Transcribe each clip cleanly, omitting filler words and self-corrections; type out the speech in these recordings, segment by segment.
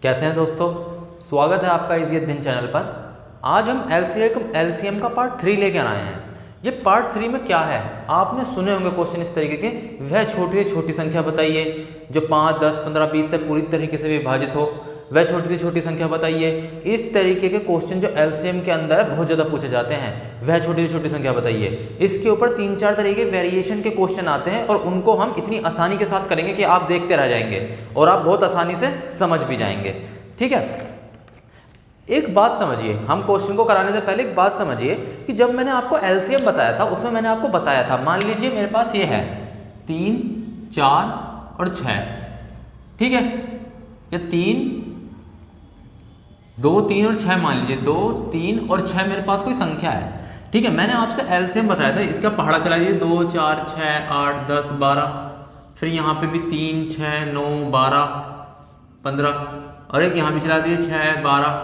कैसे हैं दोस्तों, स्वागत है आपका इजी अध्ययन चैनल पर। आज हम एलसीएम का पार्ट 3 लेकर आए हैं। ये पार्ट 3 में क्या है, आपने सुने होंगे क्वेश्चन इस तरीके के, वह छोटी से छोटी संख्या बताइए जो 5, 10, 15, 20 से पूरी तरीके से विभाजित हो। वह छोटी से छोटी संख्या बताइए। इस तरीके के क्वेश्चन जो एलसीएम के अंदर है बहुत ज़्यादा पूछे जाते हैं। वह छोटी से छोटी संख्या बताइए। इसके ऊपर 3-4 तरीके वेरिएशन के क्वेश्चन आते हैं और उनको हम इतनी आसानी के साथ करेंगे कि आप देखते रह जाएंगे और आप बहुत आसानी से समझ भी जाएंगे। ठीक है, एक बात समझिए, हम क्वेश्चन को कराने से पहले एक बात समझिए कि जब मैंने आपको एलसीएम बताया था उसमें मैंने आपको बताया था, मान लीजिए मेरे पास ये है 3, 4 और 6। ठीक है, ये 2, 3 और 6 मान लीजिए, 2, 3 और 6 मेरे पास कोई संख्या है। ठीक है, मैंने आपसे एलसीएम बताया था, इसका पहाड़ा चला लीजिए 2, 4, 6, 8, 10, 12, फिर यहाँ पे भी 3, 6, 9, 12, 15 और एक यहाँ भी चला दीजिए 6, 12।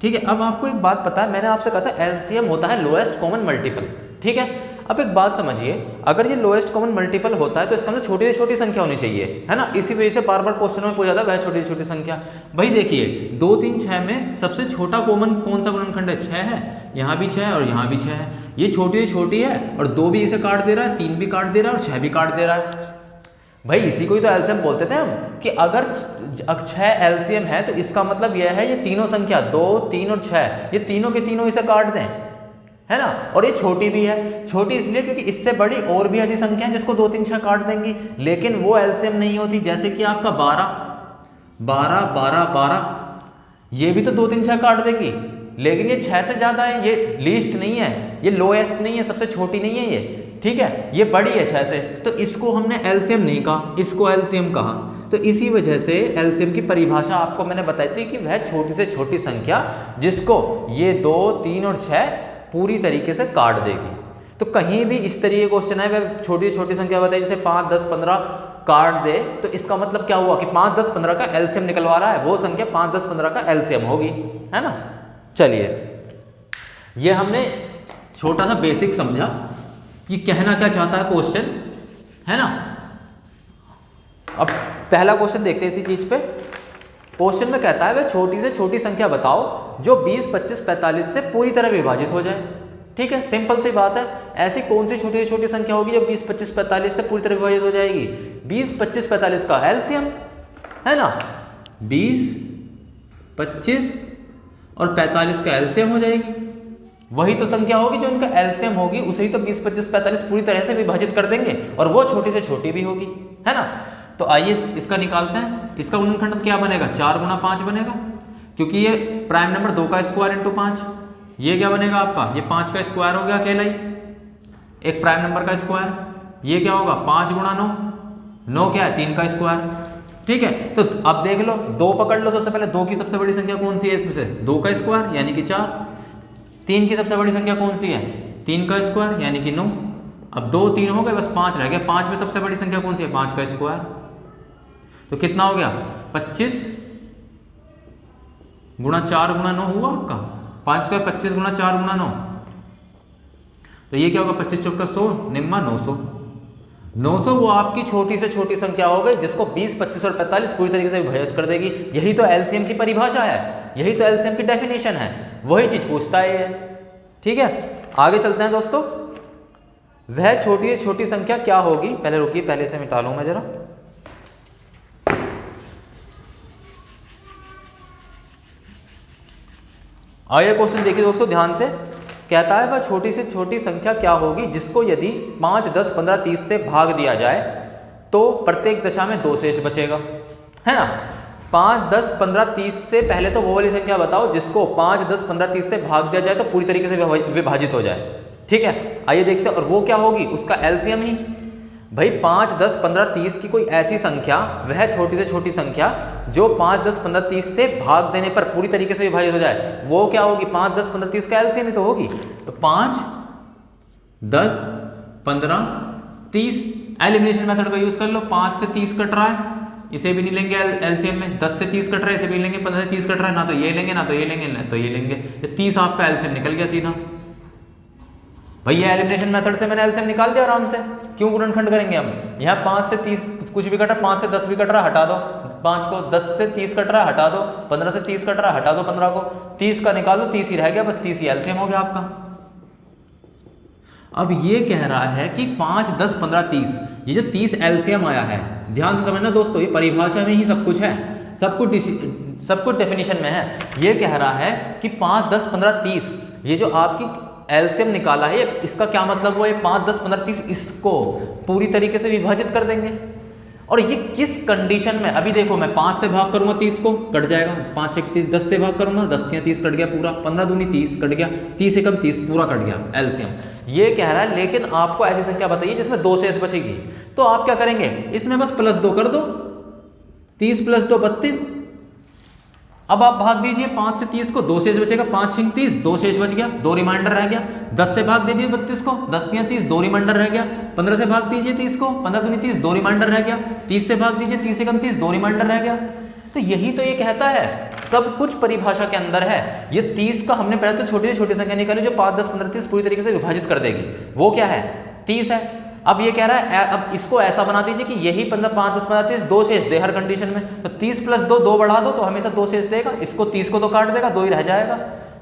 ठीक है, अब आपको एक बात पता है, मैंने आपसे कहा था एलसीएम होता है लोएस्ट कॉमन मल्टीपल। ठीक है, अब एक बात समझिए, अगर ये लोएस्ट कॉमन मल्टीपल होता है तो इसका मतलब छोटी से छोटी संख्या होनी चाहिए, है ना। इसी वजह से बार बार क्वेश्चन में पूछा जाता है वह छोटी से छोटी संख्या। भाई देखिए 2, 3, 6 में सबसे छोटा कॉमन कौन सा गुणनखंड है? 6 है, यहाँ भी 6 है और यहाँ भी 6 है। ये छोटी से छोटी है और 2 भी इसे काट दे रहा है, 3 भी काट दे रहा है और 6 भी काट दे रहा है। भाई इसी को ही तो एलसीएम बोलते थे हम, कि अगर 6 एलसीएम है तो इसका मतलब यह है ये तीनों संख्या 2, 3 और 6 ये तीनों के तीनों इसे काट दें, है ना। और ये छोटी भी है, छोटी इसलिए क्योंकि इससे बड़ी और भी ऐसी संख्या है जिसको 2, 3, 6 काट देंगी, लेकिन वो एलसीएम नहीं होती। जैसे कि आपका 12, 12, 12, 12 ये भी तो 2, 3, 6 काट देंगी, लेकिन ये 6 से ज़्यादा है, ये लीस्ट नहीं है, ये लोएस्ट नहीं है, सबसे छोटी नहीं है ये। ठीक है, ये बड़ी है 6 से, तो इसको हमने एलसीएम नहीं कहा, इसको एलसीएम कहा। तो इसी वजह से एलसीएम की परिभाषा आपको मैंने बताई थी कि वह छोटी से छोटी संख्या जिसको ये 2, 3 और 6 पूरी तरीके से काट देगी। तो कहीं भी इस तरीके क्वेश्चन है वह छोटी से छोटी संख्या बताइए, जैसे 5, 10, 15 काट दे, तो इसका मतलब क्या हुआ कि 5, 10, 15 का एलसीएम निकलवा रहा है, वो संख्या 5, 10, 15 का एलसीएम होगी, है ना। चलिए, ये हमने छोटा सा बेसिक समझा कि कहना क्या चाहता है क्वेश्चन, है ना। अब पहला क्वेश्चन देखते हैं इसी चीज पे। क्वेश्चन में कहता है वह छोटी से छोटी संख्या बताओ जो 20, 25, 45 से पूरी तरह विभाजित हो जाए। ठीक है, सिंपल सी बात है, ऐसी कौन सी छोटी से छोटी संख्या होगी जो 20, 25, 45 से पूरी तरह विभाजित हो जाएगी? 20, 25, 45 का एलसीएम, है ना। 20, 25 और 45 का एलसीएम हो जाएगी, वही तो संख्या होगी जो उनका एलसीएम होगी, उसे ही तो 20, 25, 45 पूरी तरह से विभाजित कर देंगे और वो छोटी से छोटी भी होगी, है ना। तो आइए इसका निकालते हैं। इसका गुणनखंड क्या बनेगा? 4 गुणा 5 बनेगा, क्योंकि ये प्राइम नंबर 2 का स्क्वायर इंटू 5। ये क्या बनेगा आपका? ये 5 का स्क्वायर हो गया अकेला ही, एक प्राइम नंबर का स्क्वायर। ये क्या होगा? 5 गुणा 9, 9 क्या है? 3 का स्क्वायर। ठीक है, तो अब देख लो, 2 पकड़ लो सबसे पहले। 2 की सबसे बड़ी संख्या कौन सी है इसमें से? 2 का स्क्वायर यानी कि 4। 3 की सबसे बड़ी संख्या कौन सी है? 3 का स्क्वायर यानी कि 9। अब 2, 3 हो गए, बस 5 रह गया। 5 में सबसे बड़ी संख्या कौन सी है? 5 का स्क्वायर। तो कितना हो गया? 25 गुणा 4 गुणा 9 हुआ आपका 5 स्क्वायर। 25 गुणा 4 गुणा 9, तो ये क्या होगा? 25 चौका 100, निम्मा 900। 900 वो आपकी छोटी से छोटी संख्या हो गई जिसको 20, 25 और 45 पूरी तरीके से विभाजित कर देगी। यही तो एलसीएम की परिभाषा है, यही तो एलसीएम की डेफिनेशन है, वही चीज पूछता है ये। ठीक है, आगे चलते हैं दोस्तों। वह छोटी से छोटी संख्या क्या होगी? पहले रुकिए, पहले से मिटा लूं मैं जरा। आइए क्वेश्चन देखिए दोस्तों ध्यान से। कहता है वह छोटी से छोटी संख्या क्या होगी जिसको यदि 5, 10, 15, 30 से भाग दिया जाए तो प्रत्येक दशा में 2 शेष बचेगा, है ना। 5, 10, 15, 30 से पहले तो वो वाली संख्या बताओ जिसको 5, 10, 15, 30 से भाग दिया जाए तो पूरी तरीके से विभाजित हो जाए। ठीक है, आइए देखते हैं। और वो क्या होगी? उसका एलसीएम ही। भाई 5, 10, 15, 30 की कोई ऐसी संख्या, वह छोटी से छोटी संख्या जो 5, 10, 15, 30 से भाग देने पर पूरी तरीके से विभाजित हो जाए, वो क्या होगी? 5, 10, 15, 30 का एलसीएम ही तो होगी। तो 5, 10, 15, 30 एलिमिनेशन मेथड का यूज कर लो। 5 से 30 कट रहा है, इसे भी नहीं लेंगे एलसीएम में। 10 से 30 कट रहा है, इसे भी लेंगे। 15 से 30 कट रहा है, ना तो ये लेंगे, ना तो ये लेंगे, ना तो ये लेंगे। 30 आपका एलसीएम निकल गया सीधा। भैया एलिमिनेशन मेथड से मैंने एलसीएम निकाल दिया आराम से। क्यों गुणनखंड करेंगे हम? यहाँ 5 से 30 कुछ भी कट रहा है, 5 से 10 भी कट रहा है हटा दो 5 को, 10 से 30 कट रहा है हटा दो, 15 से 30 कट रहा है हटा दो 15 को, 30 का निकाल दो, 30 ही रह गया, बस 30 ही एलसीएम हो गया आपका। अब ये कह रहा है कि 5, 10, 15, 30, ये जो 30 एलसीएम आया है, ध्यान से समझना दोस्तों, ये परिभाषा में ही सब कुछ है, सब कुछ डेफिनेशन में है। ये कह रहा है कि 5, 10, 15, 30, ये जो आपकी एलसीएम निकाला है, इसका क्या मतलब हुआ, ये 5, 10, 15, 30 इसको पूरी तरीके से विभाजित कर देंगे। और ये किस कंडीशन में, अभी देखो मैं 5 से भाग करूंगा 30 को कट जाएगा, 5 6 30, 10 से भाग करूंगा 10 3 30 कट गया पूरा, 15 दूनी 30 कट गया, 30 एकम 30 पूरा कट गया एलसीएम। ये कह रहा है लेकिन आपको ऐसी संख्या बताइए जिसमें 2 शेष बचेगी, तो आप क्या करेंगे, इसमें बस +2 कर दो, 30 + 2 32। अब आप भाग दीजिए 5 से 30 को, 2 शेष बचेगा, 5 6 30, 2 शेष बच गया, 2 रिमाइंडर रह गया। 10 से भाग दीजिए 32 को, 10 3 30, 2 रिमाइंडर रह गया। 15 से भाग दीजिए 30 को, 15 दूनी 30, 2 रिमाइंडर रह गया। 30 से भाग दीजिए 30 एकम 30, 2 रिमाइंडर रह गया। तो यही तो ये कहता है, सब कुछ परिभाषा के अंदर है। ये 30 का हमने पहले तो छोटी से छोटी संख्या निकाली जो 5 10 15 30 पूरी तरीके से विभाजित कर देगी, वो क्या है 30 है। अब ये कह रहा है अब इसको ऐसा बना दीजिए कि यही 15 5 10 15 30 2 शेष दे हर कंडीशन में, तो 30 + 2 2 बढ़ा दो तो हमेशा 2 शेष देगा, इसको 30 को तो काट देगा, 2 ही रह जाएगा,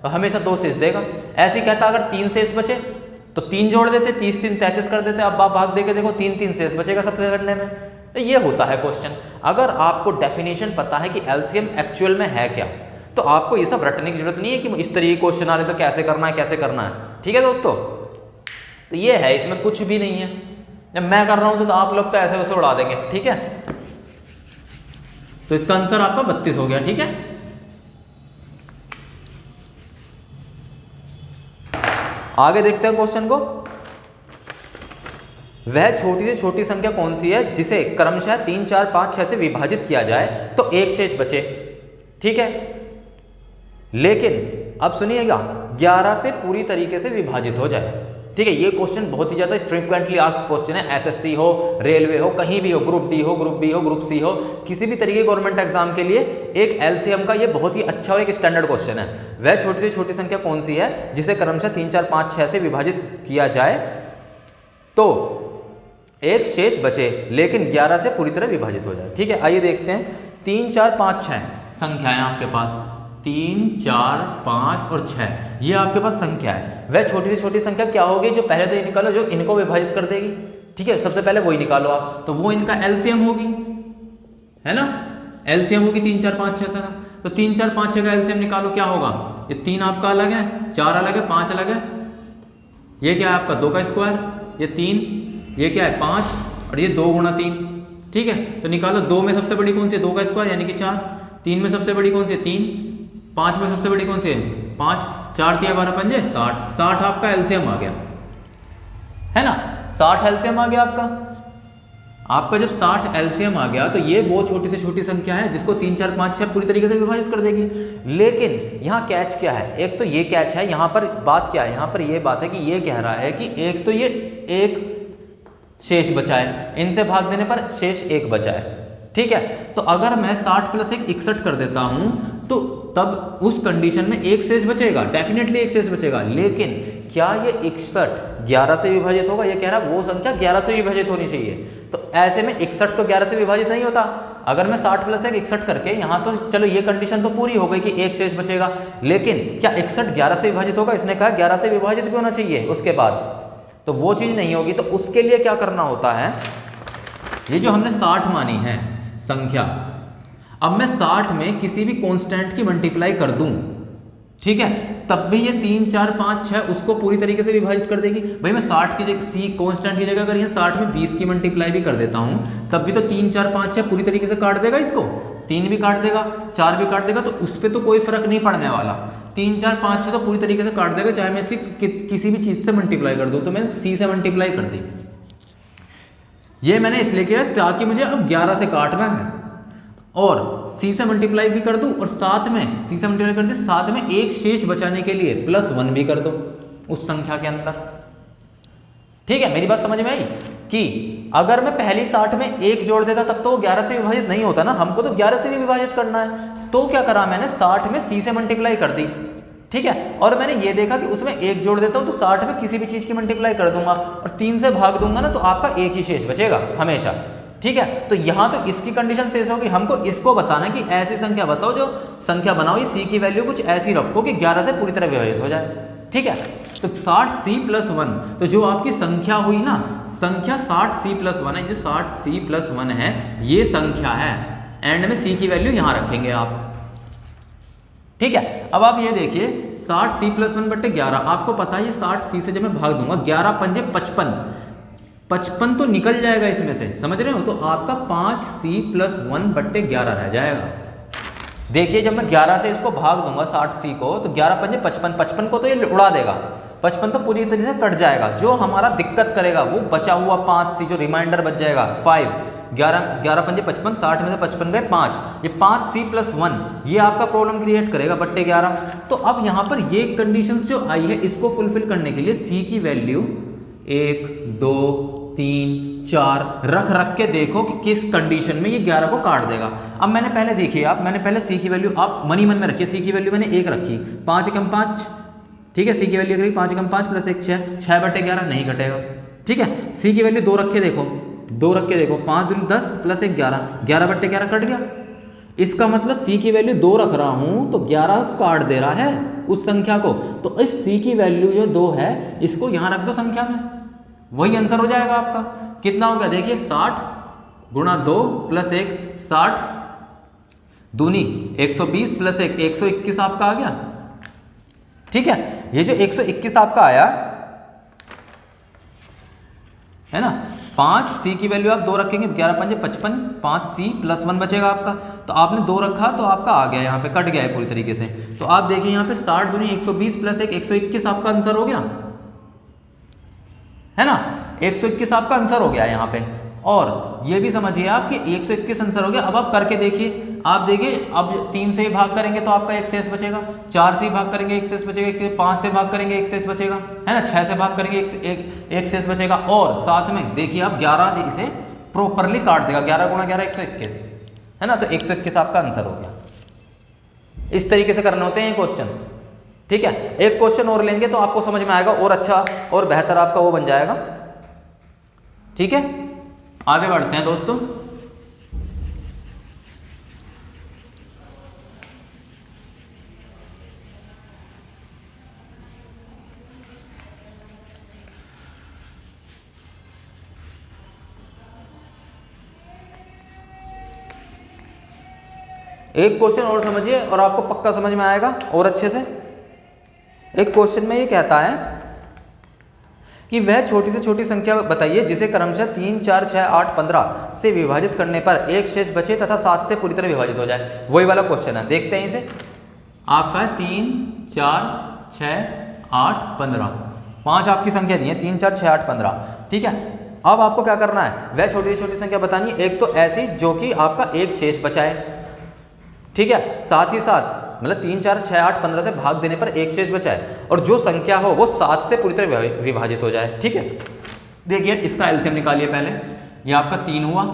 तो हमेशा 2 शेष देगा। ऐसे ही कहता अगर 3 शेष बचे तो 3 जोड़ देते, 30 3 33 कर देते। अब आप भाग देके देखो 3 3 शेष बचेगा सबके करने में। तो ये होता है क्वेश्चन। अगर आपको डेफिनेशन पता है कि एलसीएम एक्चुअल में है क्या, तो आपको ये सब रटने की जरूरत नहीं है कि इस तरीके क्वेश्चन आ रहे तो कैसे करना है कैसे करना है। ठीक है दोस्तों, तो ये है, इसमें कुछ भी नहीं है। जब मैं कर रहा हूं तो आप लोग तो ऐसे वैसे उड़ा देंगे। ठीक है, तो इसका आंसर आपका 32 हो गया। ठीक है, आगे देखते हैं क्वेश्चन को। वह छोटी से छोटी संख्या कौन सी है जिसे क्रमशः 3 4 5 6 से विभाजित किया जाए तो एक शेष बचे। ठीक है, लेकिन अब सुनिएगा 11 से पूरी तरीके से विभाजित हो जाए। ठीक है, ये क्वेश्चन बहुत ही ज्यादा फ्रीक्वेंटली आस्क्ड क्वेश्चन है। एसएससी हो, रेलवे हो, कहीं भी हो, ग्रुप डी हो, ग्रुप बी हो, ग्रुप सी हो, किसी भी तरीके गवर्नमेंट एग्जाम के लिए एक एलसीएम का ये बहुत ही अच्छा और एक स्टैंडर्ड क्वेश्चन है। वह छोटी से छोटी संख्या कौन सी है जिसे क्रमशः 3 4 5 6 से विभाजित किया जाए तो एक शेष बचे लेकिन 11 से पूरी तरह विभाजित हो जाए। ठीक है, आइए देखते हैं। 3 4 5 6 संख्याएं आपके पास, 3 4 5 और 6, ये आपके पास संख्या है। वह छोटी से छोटी संख्या क्या होगी, जो पहले तो ये निकालो जो इनको विभाजित कर देगी। ठीक है, सबसे पहले वही निकालो आप, तो वो इनका एलसीएम होगी, है ना, एलसीएम होगी 3 4 5 6 से। तो 3 4 5 6 का एलसीएम निकालो, क्या होगा, ये 3 आपका अलग है, 4 अलग है, 5 अलग है, ये क्या है आपका 2 का स्क्वायर, ये 3, ये क्या है 5 और ये 2 × 3। ठीक है, तो निकालो 2 में सबसे बड़ी कौन सी है, 2 का स्क्वायर यानी कि 4, 3 में सबसे बड़ी कौन सी है 3, 5 में सबसे बड़ी कौन सी है 5, 4 3 12 5 60, 60 आपका एलसीएम आ गया, है ना, 60 एलसीएम आ गया आपका जब 60 एलसीएम आ गया तो ये वो छोटी से छोटी संख्या है जिसको 3 4 5 6 पूरी तरीके से विभाजित कर देगी। लेकिन यहाँ कैच क्या है, एक तो ये कैच है, यहाँ पर बात क्या है, यहाँ पर ये बात है कि ये कह रहा है कि एक तो ये एक शेष बचा है, इनसे भाग देने पर शेष 1 बचा है। ठीक है, तो अगर मैं 60 + 1 61 कर देता हूं तो तब उस कंडीशन में एक शेष बचेगा, डेफिनेटली एक शेष बचेगा। लेकिन क्या ये 61 11 से विभाजित होगा, ये कह रहा है वो संख्या 11 से विभाजित होनी चाहिए। तो ऐसे में 61 तो 11 से विभाजित नहीं होता। अगर मैं 60 + 1 61 करके यहाँ तो चलो ये कंडीशन तो पूरी हो गई कि एक शेष बचेगा, लेकिन क्या 61 11 से विभाजित होगा, इसने कहा 11 से विभाजित भी होना चाहिए उसके बाद, तो वो चीज़ नहीं होगी। तो उसके लिए क्या करना होता है, ये जो हमने 60 मानी है संख्या, अब मैं 60 में किसी भी कांस्टेंट की मल्टीप्लाई कर दूं, ठीक है, तब भी ये 3 4 5 6 उसको पूरी तरीके से विभाजित कर देगी। भाई मैं 60 की जगह सी कांस्टेंट की जगह अगर ये 60 में 20 की मल्टीप्लाई भी कर देता हूं तब भी तो 3 4 5 6 पूरी तरीके से काट देगा, इसको 3 भी काट देगा, 4 भी काट देगा, तो उस पर तो कोई फर्क नहीं पड़ने वाला। 3 4 5 6 तो पूरी तरीके से काट देगा, चाहे मैं इसकी किसी भी चीज से मल्टीप्लाई कर दूं। तो मैं सी से मल्टीप्लाई कर दी, ये मैंने इसलिए किया ताकि मुझे अब 11 से काटना है और सी से मल्टीप्लाई भी कर दूं और साथ में सी से मल्टीप्लाई कर दी, साथ में एक शेष बचाने के लिए +1 भी कर दो उस संख्या के अंदर। ठीक है, मेरी बात समझ में आई कि अगर मैं पहली 60 में 1 जोड़ देता तब तो वो 11 से विभाजित नहीं होता ना, हमको तो 11 से भी विभाजित करना है। तो क्या करा मैंने, 60 में सी से मल्टीप्लाई कर दी। ठीक है, और मैंने ये देखा कि उसमें 1 जोड़ देता हूं तो 60 में किसी भी चीज की मल्टीप्लाई कर दूंगा और 3 से भाग दूंगा ना, तो आपका एक ही शेष बचेगा हमेशा। ठीक है, तो यहाँ तो इसकी कंडीशन शेष होगी, हमको इसको बताना है कि ऐसी संख्या बताओ जो संख्या बनाओ ये c की वैल्यू कुछ ऐसी रखो कि 11 से पूरी तरह विभाजित हो जाए। ठीक है, तो 60c+1, तो जो आपकी संख्या हुई ना, संख्या 60c+1 है, जो 60c+1 है ये संख्या है। एंड में c की वैल्यू यहाँ रखेंगे आप। ठीक है, अब आप ये देखिए 60c+1/11, आपको पता है ये 60c से जब मैं भाग दूंगा 11 पंजे 55, 55 तो निकल जाएगा इसमें से, समझ रहे हो, तो आपका 5c+1/11 रह जाएगा। देखिए जब मैं 11 से इसको भाग दूंगा 60c को, तो 11 पंजे 55, 55 को तो ये उड़ा देगा, 55 तो पूरी तरीके से कट जाएगा। जो हमारा दिक्कत करेगा वो बचा हुआ 5c, जो रिमाइंडर बच जाएगा 5, 11 पंजे 55, 60 में से 55 गए 5, ये 5c+1 ये आपका प्रॉब्लम क्रिएट करेगा बट्टे 11। तो अब यहाँ पर ये कंडीशंस जो आई है इसको फुलफिल करने के लिए c की वैल्यू 1, 2, 3, 4 रख के देखो कि किस कंडीशन में ये 11 को काट देगा। अब मैंने पहले देखिए मैंने पहले c की वैल्यू आप मन ही मन में रखिए, c की वैल्यू मैंने 1 रखी, 5 एकम 5, ठीक है, c की वैल्यू रखी 5 एकम 5 प्लस 1 6, 6/11 नहीं कटेगा। ठीक है, c की वैल्यू 2 रख के देखो, 2 रख के देखो, 5 दूनी 10 प्लस 1 11, 11/11 कट गया। इसका मतलब c की वैल्यू 2 रख रहा हूं तो 11 काट दे रहा है उस संख्या को, तो इस c की वैल्यू जो 2 है इसको यहां रख दो संख्या में, वही आंसर हो जाएगा आपका। कितना हो गया देखिए 60 गुणा 2 प्लस 1, 60 दूनी 120 प्लस 1, 121 आपका आ गया। ठीक है, ये जो 121 आपका आया है ना, 5c की वैल्यू आप 2 रखेंगे, 11 पंजे 55, 5c+1 बचेगा आपका, तो आपने 2 रखा तो आपका आ गया, यहाँ पे कट गया है पूरी तरीके से। तो आप देखिए यहाँ पे 60 दूनी 120 प्लस 1, 121 आपका आंसर हो गया है ना, 121 आपका आंसर हो गया यहाँ पे। और ये भी समझिए आप कि 121 आंसर हो गया। अब आप करके देखिए, आप देखिए अब 3 से भाग करेंगे तो आपका 1 शेष बचेगा, 4 से भाग करेंगे 1 शेष बचेगा, 5 से भाग करेंगे 1 शेष बचेगा, है ना, 6 से भाग करेंगे एक शेष बचेगा। और साथ में देखिए आप 11 से इसे प्रॉपरली काट देगा, 11 गुणा 11 121, है ना, तो 121 आपका आंसर हो गया। इस तरीके से करने होते हैं ये क्वेश्चन। ठीक है, एक क्वेश्चन और लेंगे तो आपको समझ में आएगा और अच्छा और बेहतर आपका वो बन जाएगा। ठीक है, आगे बढ़ते हैं दोस्तों। एक क्वेश्चन और समझिए और आपको पक्का समझ में आएगा और अच्छे से। एक क्वेश्चन में ये कहता है कि वह छोटी से छोटी संख्या बताइए जिसे क्रमशः 3, 4, 6, 8, 15 से विभाजित करने पर एक शेष बचे तथा 7 से पूरी तरह विभाजित हो जाए। वही वाला क्वेश्चन है, देखते हैं इसे। आपका 3, 4, 6, 8, 15, 5 आपकी संख्या दी है, 3, 4, 6, 8, 15। ठीक है, अब आपको क्या करना है, वह छोटी से छोटी संख्या बतानी है, एक तो ऐसी जो कि आपका एक शेष बचाए, ठीक है, साथ ही साथ मतलब 3, 4, 6, 8, 15 से भाग देने पर एक शेष बचाए, और जो संख्या हो वो 7 से पूरी तरह विभाजित हो जाए। ठीक है, देखिए इसका एलसीएम निकालिए पहले। ये आपका 3 हुआ,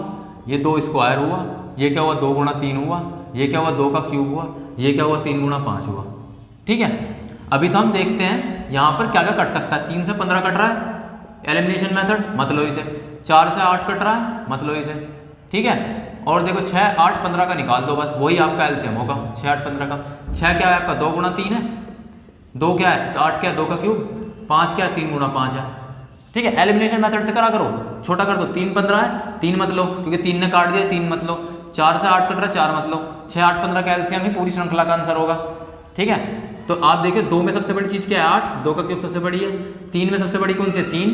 ये 2 स्क्वायर हुआ, ये क्या हुआ 2 गुणा 3 हुआ, ये क्या हुआ 2 का क्यूब हुआ, ये क्या हुआ 3 गुणा 5 हुआ। ठीक है, अभी तो हम देखते हैं यहाँ पर क्या क्या कट सकता है। 3 से 15 कट रहा है, एलिमिनेशन मेथड, मतलब इसे 4 से 8 कट रहा है, मतलब इसे। ठीक है, और देखो 6, 8, 15 का निकाल दो, बस वही आपका एलसीएम होगा 6, 8, 15 का। 6 क्या है आपका 2 गुणा 3 है, 2 क्या है तो 8 क्या है 2 का क्यूब, 5 क्या है 3 गुणा 5 है। ठीक है, एलिमिनेशन मेथड से करा करो, छोटा कर दो, 3, 15 है, 3 मत लो क्योंकि 3 ने काट दिया, 3 मत लो। 4 से 8 कट रहा है, 4 मत लो। 6, 8, 15 का एलसीएम ही पूरी श्रृंखला का आंसर होगा। ठीक है, तो आप देखिए 2 में सबसे बड़ी चीज़ क्या है 8, 2 का क्यूब सबसे बड़ी है। 3 में सबसे बड़ी कौन सी है 3,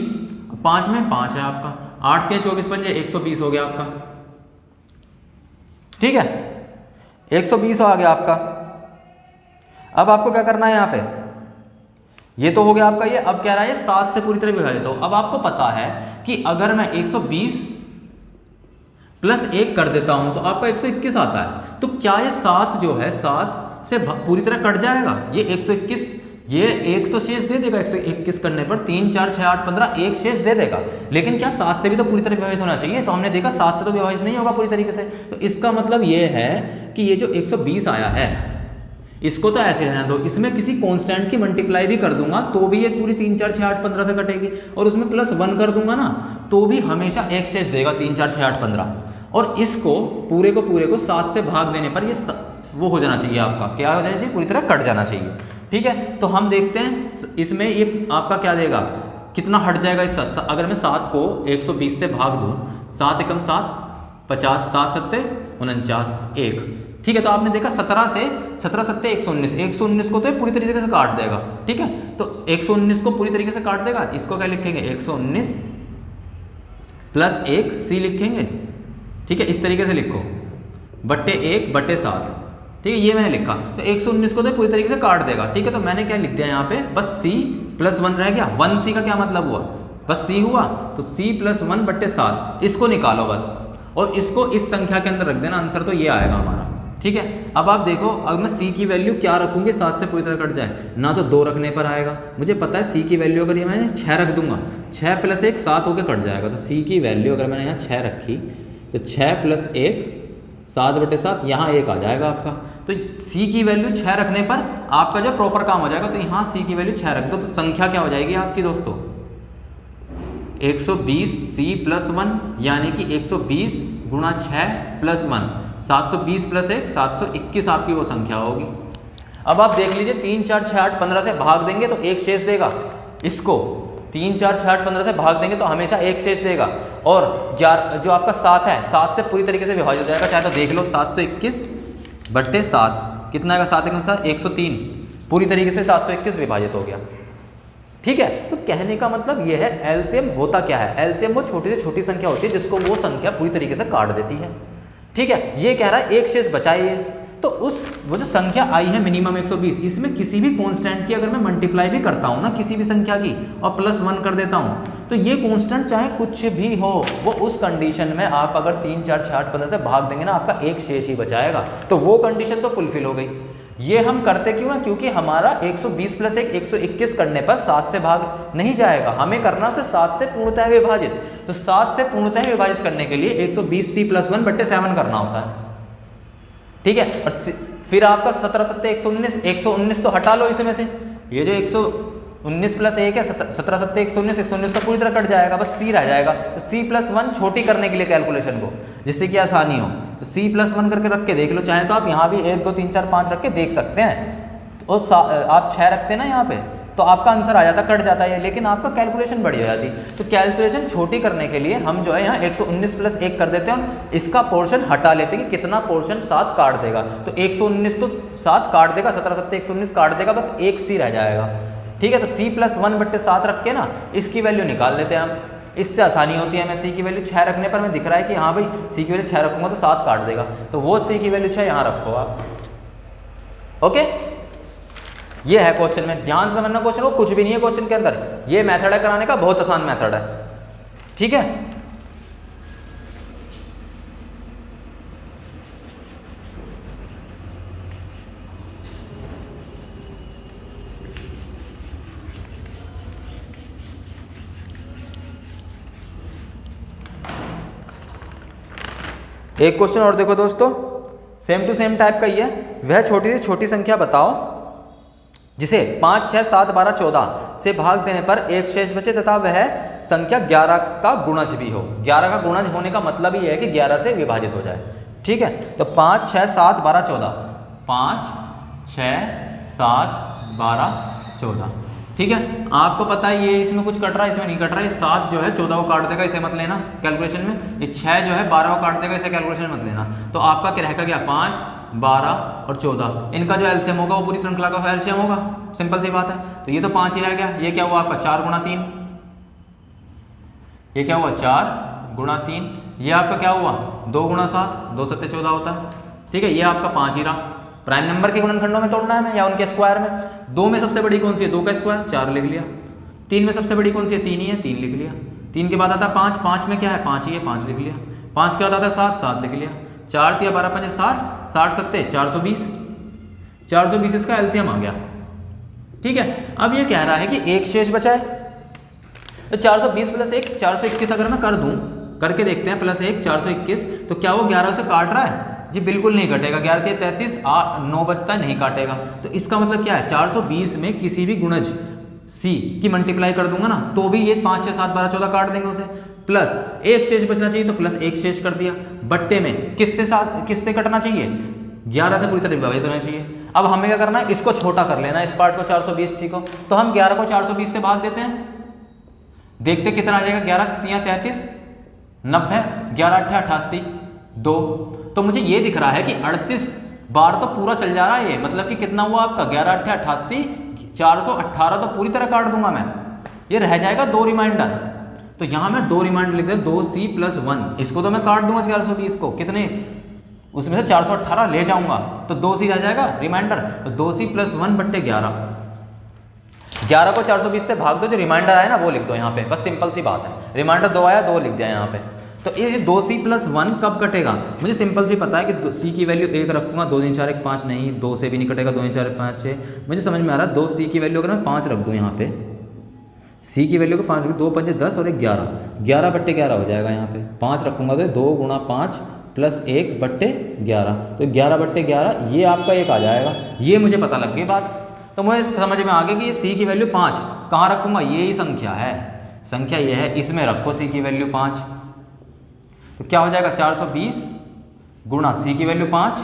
5 में 5 है आपका, 8 के 24 पंजे 120 हो गया आपका। ठीक है, 120 आ गया आपका। अब आपको क्या करना है यहाँ पे, ये तो हो गया आपका ये। अब कह रहा है 7 से पूरी तरह विभाजित हो। अब आपको पता है कि अगर मैं 120 प्लस 1 कर देता हूं तो आपका 121 आता है। तो क्या ये 7 जो है 7 से पूरी तरह कट जाएगा, ये 121, ये एक तो शेष दे देगा 121 करने पर, 3, 4, 6, 8, 15 एक शेष दे देगा। लेकिन क्या 7 से भी तो पूरी तरह विभाजित होना चाहिए, तो हमने देखा 7 से तो विभाजित नहीं होगा पूरी तरीके से। तो इसका मतलब ये है कि ये जो 120 आया है इसको तो ऐसे रहने दो, इसमें किसी कांस्टेंट की मल्टीप्लाई भी कर दूंगा तो भी ये पूरी 3, 4, 6, 8, 15 से कटेगी, और उसमें +1 कर दूंगा ना तो भी हमेशा एक शेष देगा 3, 4, 6, 8, 15। और इसको पूरे को 7 से भाग देने पर ये वो हो जाना चाहिए आपका, क्या हो जाना चाहिए, पूरी तरह कट जाना चाहिए। ठीक है, तो हम देखते हैं इसमें ये आपका क्या देगा, कितना हट जाएगा इस अगर मैं 7 को 120 से भाग दूँ, 7 एकम 7 50, 7 सत्ते 49 1। ठीक है, तो आपने देखा 17 सत्ते 119, 119 को तो पूरी तरीके से काट देगा। ठीक है, तो 119 को पूरी तरीके से काट देगा, इसको क्या लिखेंगे 119 प्लस 1 सी लिखेंगे। ठीक है, इस तरीके से लिखो बट्टे 1 बट्टे 7। ठीक है, ये मैंने लिखा, तो 119 को तो पूरी तरीके से काट देगा। ठीक है, तो मैंने क्या लिख दिया यहाँ पे, बस c प्लस 1 रह गया। 1c का क्या मतलब हुआ, बस c हुआ, तो c प्लस 1 बट्टे 7 इसको निकालो बस, और इसको इस संख्या के अंदर रख देना, आंसर तो ये आएगा हमारा। ठीक है, अब आप देखो, अगर मैं c की वैल्यू क्या रखूँगी, 7 से पूरी तरह कट जाए ना, तो 2 रखने पर आएगा। मुझे पता है c की वैल्यू अगर ये मैं 6 रख दूंगा, 6 प्लस 1 7 होकर कट जाएगा, तो c की वैल्यू अगर मैंने यहाँ 6 रखी तो 6 प्लस 1 7 बटे 7, यहाँ 1 आ जाएगा आपका। तो c की वैल्यू 6 रखने पर आपका जो प्रॉपर काम हो जाएगा, तो यहाँ c की वैल्यू 6 रख दो, तो संख्या क्या हो जाएगी आपकी दोस्तों 120 c प्लस 1, यानी कि 120 गुणा 6 प्लस 1, 720 प्लस 1 721 आपकी वो संख्या होगी। अब आप देख लीजिए 3 4 6 8 15 से भाग देंगे तो एक शेष देगा, इसको 3 4 6 8 15 से भाग देंगे तो हमेशा एक शेष देगा, और 11 जो आपका 7 है 7 से पूरी तरीके से विभाजित हो जाएगा, चाहे तो देख लो 721 बट्टे 7 कितना आएगा, 7 एकम 7 103, पूरी तरीके से 721 विभाजित हो गया। ठीक है, तो कहने का मतलब यह है एलसीएम होता क्या है, एलसीएम वो छोटी से छोटी संख्या होती है जिसको वो संख्या पूरी तरीके से काट देती है। ठीक है, ये कह रहा है एक शेष बचाइए, तो वो जो संख्या आई है मिनिमम 120, इसमें किसी भी कांस्टेंट की अगर मैं मल्टीप्लाई भी करता हूँ ना, किसी भी संख्या की, और प्लस 1 कर देता हूँ, तो ये कांस्टेंट चाहे कुछ भी हो, वो उस कंडीशन में आप अगर 3 4 6 8 15 से भाग देंगे ना, आपका एक शेष ही बचाएगा, तो वो कंडीशन तो फुलफिल हो गई। ये हम करते क्यों हैं, क्योंकि हमारा 120 प्लस 1 121 करने पर 7 से भाग नहीं जाएगा, हमें करना उसे 7 से पूर्णतः विभाजित, तो 7 से पूर्णतः विभाजित करने के लिए 120c प्लस 1 बट्टे 7 करना होता है। ठीक है, और फिर आपका 17 सत्ते 119, 119 तो हटा लो इसमें से, ये जो 119 प्लस 1 है 17 सत्ते 119, 119 तो पूरी तरह कट जाएगा, बस c रह जाएगा। तो c प्लस 1 छोटी करने के लिए कैलकुलेशन को, जिससे कि आसानी हो, तो c प्लस 1 करके रख के देख लो, चाहे तो आप यहाँ भी 1 2 3 4 5 रख के देख सकते हैं, और आप 6 रखते हैं ना यहाँ पे, तो आपका आंसर आ जाता, कट जाता है, लेकिन आपका कैलकुलेशन बड़ी हो जाती। तो कैलकुलेशन छोटी करने के लिए हम जो है यहाँ 119 प्लस 1 कर देते हैं, और इसका पोर्शन हटा लेते हैं कि कितना पोर्शन 7 काट देगा, तो 119 तो 7 काट देगा, 17 सत्ते 119 काट देगा, बस एक c रह जाएगा। ठीक है, तो c प्लस 1 बट्टे 7 रख के ना इसकी वैल्यू निकाल लेते हैं हम, इससे आसानी होती है। मैं c की वैल्यू 6 रखने पर मैं दिख रहा है कि हाँ भाई c की वैल्यू 6 रखूंगा तो 7 काट देगा, तो वो c की वैल्यू 6 यहाँ रखो आप। ओके, ये है क्वेश्चन में, ध्यान से समझना क्वेश्चन को, कुछ भी नहीं है क्वेश्चन के अंदर, ये मेथड है कराने का, बहुत आसान मेथड है। ठीक है, एक क्वेश्चन और देखो दोस्तों, सेम टू सेम टाइप का ही है। वह छोटी से छोटी संख्या बताओ जिसे 5 6 7 12 14 से भाग देने पर एक शेष बचे तथा वह संख्या 11 का गुणज भी हो। 11 का गुणज होने का मतलब ही है कि 11 से विभाजित हो जाए। ठीक है, तो 5 6 7 12 14, 5 6 7 12 14। ठीक है, आपको पता है ये इसमें कुछ कट रहा है, इसमें नहीं कट रहा है। 7 जो है 14 को काट देगा, इसे मत लेना कैलकुलेशन में। ये 6 जो है 12 को काट देगा, इसे कैलकुलेशन मत लेना। तो आपका क्या रहेगा, क्या 5 12 और 14, इनका जो एलसीएम होगा वो पूरी श्रृंखला का एलसीएम होगा। सिंपल सी बात है। तो ये तो 5 ही रह गया। ये क्या हुआ आपका 4 गुणा 3, ये क्या हुआ 4 गुणा 3, ये आपका क्या हुआ 2 गुणा 7, 2 सत्ते 14 होता है। ठीक है, ये आपका 5 ही रहा। प्राइम नंबर के गुणनखंडों में तोड़ना है हमें या उनके स्क्वायर में। 2 में सबसे बड़ी कौन सी है, 2 का स्क्वायर 4 लिख लिया। 3 में सबसे बड़ी कौन सी है, 3 ही है, 3 लिख लिया। 3 के बाद आता है 5, 5 में क्या है 5 ही है, 5 लिख लिया। 5 के बाद आता है 7, 7 लिख लिया। 4 3 12 5 60, 60 सत्ते 420, 420 इसका एलसीएम आ गया। ठीक है, अब ये कह रहा है कि एक शेष बचा है, तो 420 प्लस 1 421 अगर मैं कर दूं, करके देखते हैं, प्लस 1 421, तो क्या वो 11 से काट रहा है? जी बिल्कुल नहीं कटेगा। 11 3 33, 9 बचता नहीं काटेगा। तो इसका मतलब क्या है, 420 में किसी भी गुणज c की मल्टीप्लाई कर दूंगा ना, तो भी ये 5 6 7 12 14 काट देंगे उसे। प्लस एक शेष बचना चाहिए तो प्लस एक शेष कर दिया, बट्टे में किससे कटना चाहिए, 11 से पूरी तरह विभाजित होना चाहिए। अब हमें क्या करना है, इसको छोटा कर लेना है, इस पार्ट को 420 को, तो हम 11 को 420 से भाग देते हैं, देखते कितना आ जाएगा, 11 3 33 90, 11 8 88 2। तो मुझे ये दिख रहा है कि 38 बार तो पूरा चल जा रहा है ये, मतलब कि कितना हुआ आपका 11 8 88 418 तो पूरी तरह काट दूंगा मैं, ये रह जाएगा 2 रिमाइंडर। तो यहाँ मैं 2 रिमाइंडर लिख दे 2c + 1, इसको तो मैं काट दूंगा 420 को, कितने उसमें से 418 ले जाऊंगा तो 2c रह जाएगा रिमाइंडर, तो 2c + 1 बट्टे 11। 11 को 420 से भाग दो, जो रिमाइंडर आया ना वो लिख दो यहाँ पे, बस सिंपल सी बात है। रिमाइंडर 2 आया, 2 लिख दिया यहाँ पे। तो ये 2c + 1 कब कटेगा, मुझे सिंपल सी पता है कि c की वैल्यू 1 रखूंगा, 2 3 4 1 5 नहीं, 2 से भी नहीं कटेगा, 2 3 4 1 5 6, मुझे समझ में आ रहा है। 2c की वैल्यू अगर मैं 5 रख दूँ यहाँ पे, c की वैल्यू को 5 रख, 2 5 10 और 1 11, 11 बट्टे 11 हो जाएगा यहाँ पे। 5 रखूंगा तो 2 × 5 + 1 बट्टे 11, तो 11 बट्टे 11 ये आपका 1 आ जाएगा। ये मुझे पता लग गई बात, तो मुझे समझ में आ गया कि ये c की वैल्यू 5 कहाँ रखूंगा, ये ही संख्या है, संख्या ये है, इसमें रखो c की वैल्यू 5। तो क्या हो जाएगा 420 गुणा c की वैल्यू 5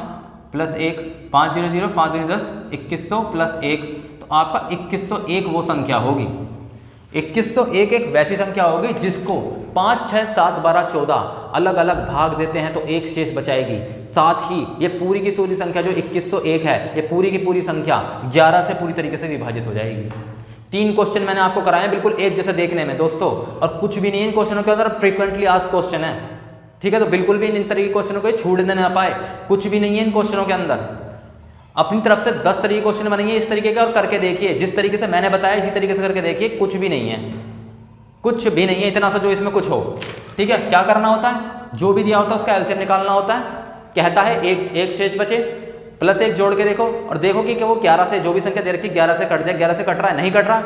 + 1, 5 0 0 5 2 10 2100 + 1, तो आपका 2101 वो संख्या होगी। 2101 एक वैसी संख्या होगी जिसको 5 6 7 12 14 अलग अलग भाग देते हैं तो एक शेष बचाएगी। साथ ही ये पूरी की पूरी संख्या जो 2101 है, ये पूरी की पूरी संख्या 11 से पूरी तरीके से विभाजित हो जाएगी। 3 क्वेश्चन मैंने आपको कराए हैं बिल्कुल एक जैसे देखने में दोस्तों, और कुछ भी नहीं है इन क्वेश्चनों के अंदर, फ्रीक्वेंटली आस्क्ड क्वेश्चन है, ठीक है। तो बिल्कुल भी इन तरह के क्वेश्चनों को छूटने ना पाए, कुछ भी नहीं है इन क्वेश्चनों के अंदर। अपनी तरफ से 10 तरीके क्वेश्चन बनेंगे इस तरीके के, और करके देखिए जिस तरीके से मैंने बताया इसी तरीके से करके देखिए, कुछ भी नहीं है, कुछ भी नहीं है इतना सा जो इसमें कुछ हो, ठीक है। क्या करना होता है, जो भी दिया होता है उसका एलसीएम निकालना होता है। कहता है एक शेष बचे, प्लस 1 जोड़ के देखो और देखो कि वो 11 से, जो भी संख्या दे रखी 11 से कट जाए, 11 से कट रहा है, नहीं कट रहा,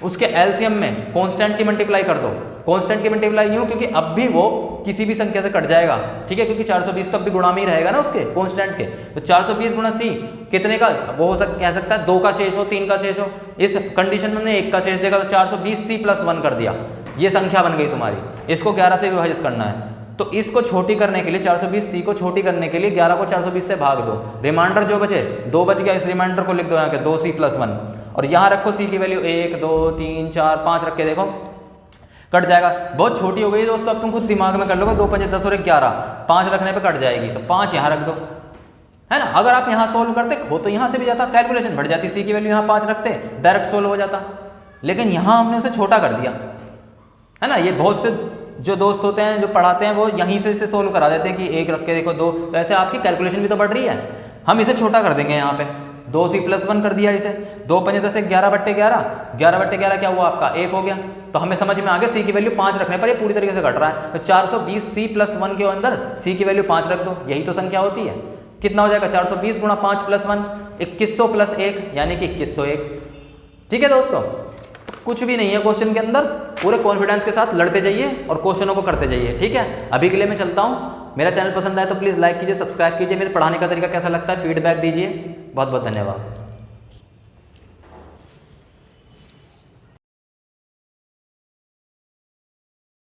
उसके एलसीएम में कांस्टेंट की मल्टीप्लाई कर दो। कांस्टेंट की मल्टीप्लाई यूं क्योंकि अब भी वो किसी भी संख्या से कट जाएगा, ठीक है, क्योंकि 420 तो अब भी गुणा में ही रहेगा ना उसके कांस्टेंट के। तो 420 गुणा c कितने का वो कह सकता है, 2 का शेष हो, 3 का शेष हो। इस कंडीशन में हमने 1 का शेष देखा तो 420c + 1 कर दिया, ये संख्या बन गई तुम्हारी। इसको 11 से विभाजित करना है, तो इसको छोटी करने के लिए 420c को छोटी करने के लिए 11 को 420 से भाग दो, रिमाइंडर जो बचे 2 बच गया, इस रिमाइंडर को लिख दो यहाँ के 2c + 1, और यहाँ रखो c की वैल्यू 1 2 3 4 5 रख के देखो कट जाएगा। बहुत छोटी हो गई दोस्तों, अब तुम खुद दिमाग में कर लोगे, 2 5 10 और 1 11, 5 रखने पे कट जाएगी, तो 5 यहाँ रख दो, है ना। अगर आप यहाँ सोल्व करते हो तो यहाँ से भी जाता, कैलकुलेशन बढ़ जाती, c की वैल्यू यहाँ 5 रखते डायरेक्ट सोल्व हो जाता, लेकिन यहाँ हमने उसे छोटा कर दिया, है ना। ये बहुत से जो दोस्त होते हैं जो पढ़ाते हैं वो यहीं से इसे सोल्व करा देते हैं कि 1 रख के देखो 2, तो ऐसे आपकी कैलकुलेशन भी तो बढ़ रही है। हम इसे छोटा कर देंगे, यहाँ पे 2c + 1 कर दिया इसे, 2 5 10 11 बट्टे 11, 11 बट्टे 11 क्या हुआ आपका 1 हो गया। तो हमें समझ में आ गया c की वैल्यू 5 रखने पर ये पूरी तरीके से घट रहा है, तो 420c + 1 के अंदर c की वैल्यू 5 रख दो, यही तो संख्या होती है। कितना हो जाएगा 420 गुणा 5 + 1 2100 + 1 यानी कि 2101, ठीक है दोस्तों। कुछ भी नहीं है क्वेश्चन के अंदर, पूरे कॉन्फिडेंस के साथ लड़ते जाइए और क्वेश्चनों को करते जाइए, ठीक है। अभी के लिए मैं चलता हूँ, मेरा चैनल पसंद आए तो प्लीज़ लाइक कीजिए, सब्सक्राइब कीजिए, मेरे पढ़ाने का तरीका कैसा लगता है फीडबैक दीजिए। बहुत बहुत धन्यवाद।